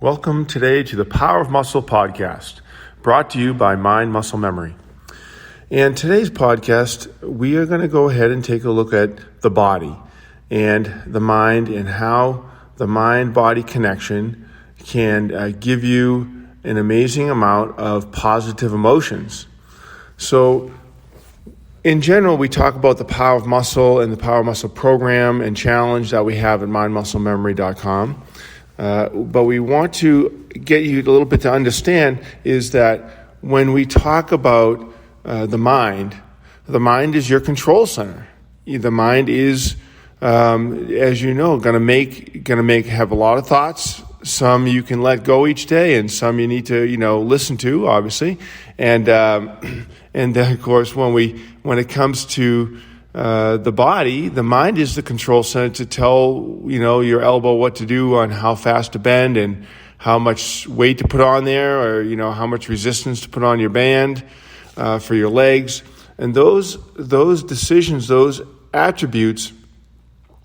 Welcome today to the Power of Muscle podcast, brought to you by Mind Muscle Memory. And today's podcast, we are going to go ahead and take a look at the body and the mind and how the mind-body connection can give you an amazing amount of positive emotions. So in general, we talk about the Power of Muscle and the Power of Muscle program and challenge that we have at mindmusclememory.com. But we want to get you a little bit to understand is that when we talk about the mind is your control center. The mind is, as you know, going to have a lot of thoughts. Some you can let go each day, and some you need to, listen to, obviously. And then, of course, when it comes to the body, the mind is the control center to tell, your elbow what to do on how fast to bend and how much weight to put on there, or, how much resistance to put on your band for your legs. And those decisions, those attributes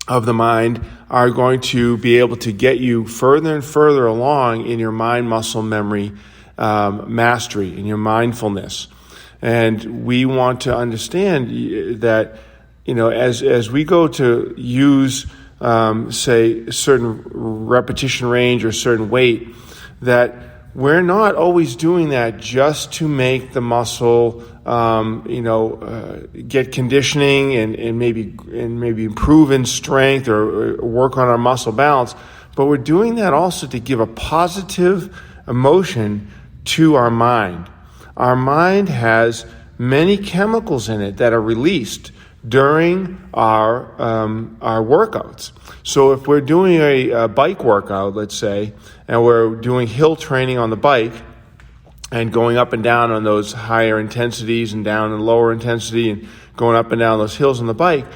of the mind are going to be able to get you further and further along in your mind-muscle memory mastery, in your mindfulness. And we want to understand that, as we go to use, say, a certain repetition range or certain weight, that we're not always doing that just to make the muscle, get conditioning and maybe improve in strength or work on our muscle balance, but we're doing that also to give a positive emotion to our mind. Our mind has many chemicals in it that are released during our workouts. So if we're doing a bike workout, let's say, and we're doing hill training on the bike and going up and down on those higher intensities and down and lower intensity and going up and down those hills on the bike,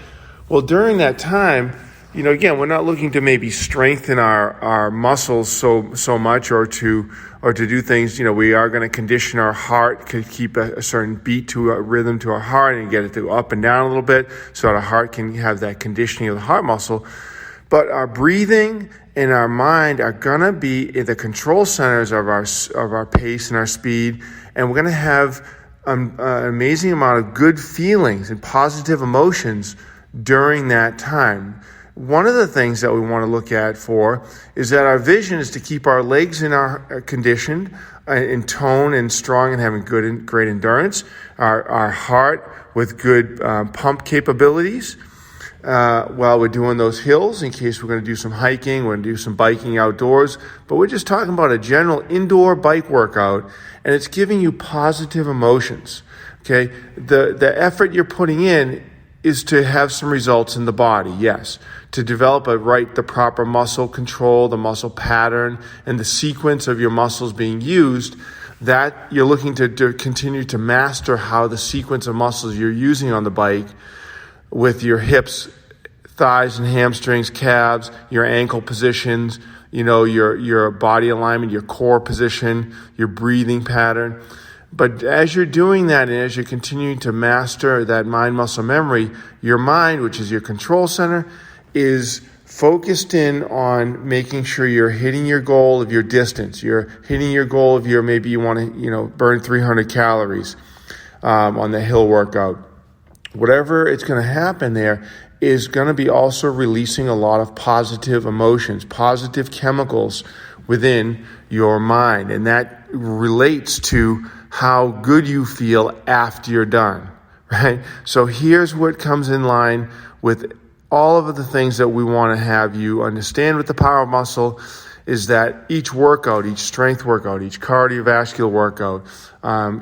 well, during that time, again, we're not looking to maybe strengthen our muscles so much or to do things. We are going to condition our heart to keep a certain beat to a rhythm to our heart and get it to up and down a little bit so that our heart can have that conditioning of the heart muscle. But our breathing and our mind are going to be the control centers of our pace and our speed, and we're going to have an amazing amount of good feelings and positive emotions during that time. One of the things that we want to look at is that our vision is to keep our legs in our conditioned, in tone and strong and having great endurance, our heart with good pump capabilities while we're doing those hills, in case we're going to do some hiking, we're going to do some biking outdoors. But we're just talking about a general indoor bike workout, and it's giving you positive emotions. Okay, the effort you're putting in is to have some results in the body, yes. To develop the proper muscle control, the muscle pattern, and the sequence of your muscles being used, that you're looking to continue to master how the sequence of muscles you're using on the bike with your hips, thighs and hamstrings, calves, your ankle positions, your body alignment, your core position, your breathing pattern. But as you're doing that and as you're continuing to master that mind-muscle memory, your mind, which is your control center, is focused in on making sure you're hitting your goal of your distance. You're hitting your goal of maybe you want to, burn 300 calories on the hill workout. Whatever it's going to happen there is going to be also releasing a lot of positive emotions, positive chemicals within your mind. And that relates to how good you feel after you're done, right? So here's what comes in line with all of the things that we want to have you understand with the Power of Muscle is that each workout, each strength workout, each cardiovascular workout,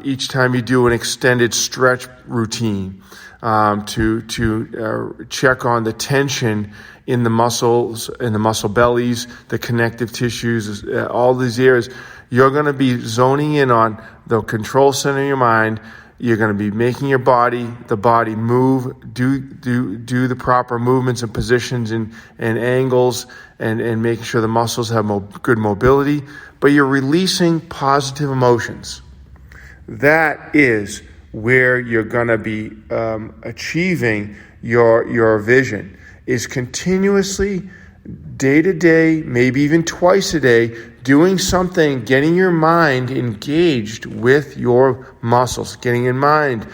each time you do an extended stretch routine to check on the tension in the muscles, in the muscle bellies, the connective tissues, all these areas, you're going to be zoning in on the control center of your mind. You're going to be making the body move, do the proper movements and positions and angles and making sure the muscles have good mobility, but you're releasing positive emotions. That is where you're going to be achieving your vision, is continuously day to day, maybe even twice a day, doing something, getting your mind engaged with your muscles, getting your mind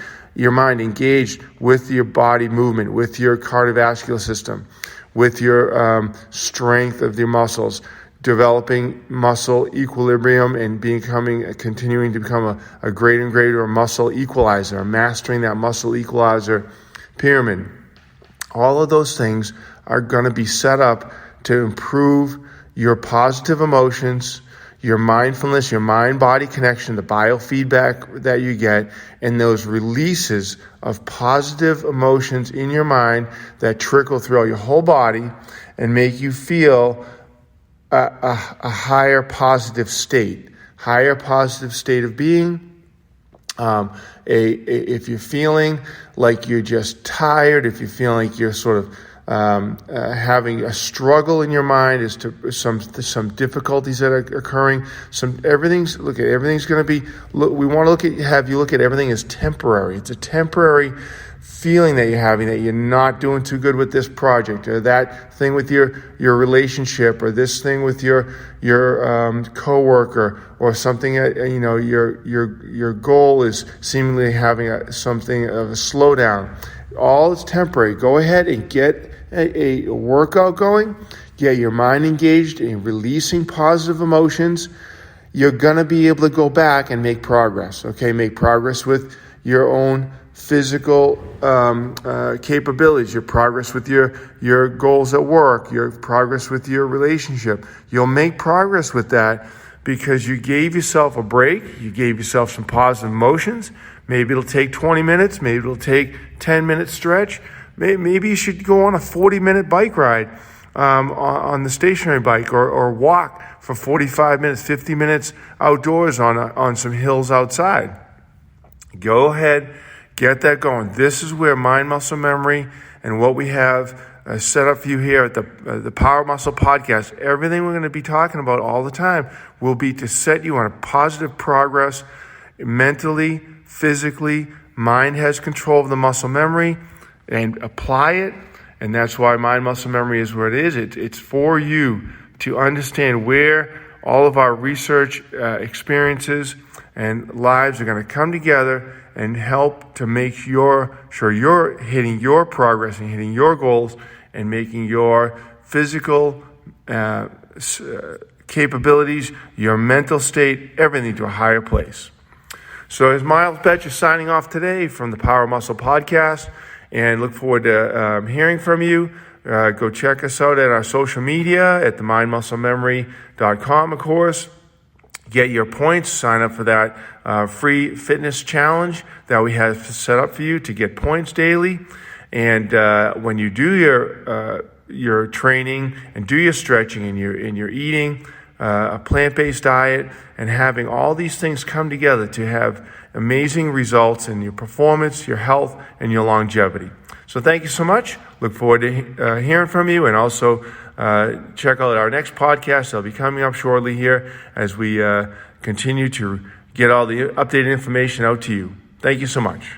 engaged with your body movement, with your cardiovascular system, with your strength of your muscles, developing muscle equilibrium and continuing to become a greater and greater muscle equalizer, mastering that muscle equalizer pyramid. All of those things are going to be set up to improve your positive emotions, your mindfulness, your mind-body connection, the biofeedback that you get, and those releases of positive emotions in your mind that trickle throughout your whole body and make you feel a higher positive state of being. If you're feeling like you're just tired, if you feel like you're sort of having a struggle in your mind as to some difficulties that are occurring, everything's going to be. We want to have you look at everything as temporary. It's a temporary feeling that you're having, that you're not doing too good with this project, or that thing with your relationship, or this thing with your coworker, or something. Your goal is seemingly having something of a slowdown. All is temporary. Go ahead and get a workout going. Get your mind engaged in releasing positive emotions. You're going to be able to go back and make progress. Okay, make progress with your own physical capabilities, your progress with your goals at work, your progress with your relationship. You'll make progress with that because you gave yourself a break. You gave yourself some positive emotions. Maybe it'll take 20 minutes. Maybe it'll take 10-minute stretch. Maybe you should go on a 40-minute bike ride on the stationary bike, or walk for 45 minutes, 50 minutes outdoors on some hills outside. Go ahead, get that going. This is where Mind Muscle Memory and what we have set up for you here at the Power Muscle Podcast, everything we're going to be talking about all the time will be to set you on a positive progress mentally, physically. Mind has control of the muscle memory, and apply it. And that's why Mind Muscle Memory is where it is. It's for you to understand where all of our research experiences and lives are going to come together and help to make sure you're hitting your progress and hitting your goals and making your physical capabilities, your mental state, everything to a higher place. So as Miles Betcher signing off today from the Power Muscle Podcast, and look forward to hearing from you. Go check us out at our social media at themindmusclememory.com, of course. Get your points. Sign up for that free fitness challenge that we have set up for you to get points daily. And when you do your training and do your stretching and your eating a plant-based diet and having all these things come together to have amazing results in your performance, your health, and your longevity. So thank you so much. Look forward to hearing from you, and also check out our next podcast. They'll be coming up shortly here as we continue to get all the updated information out to you. Thank you so much.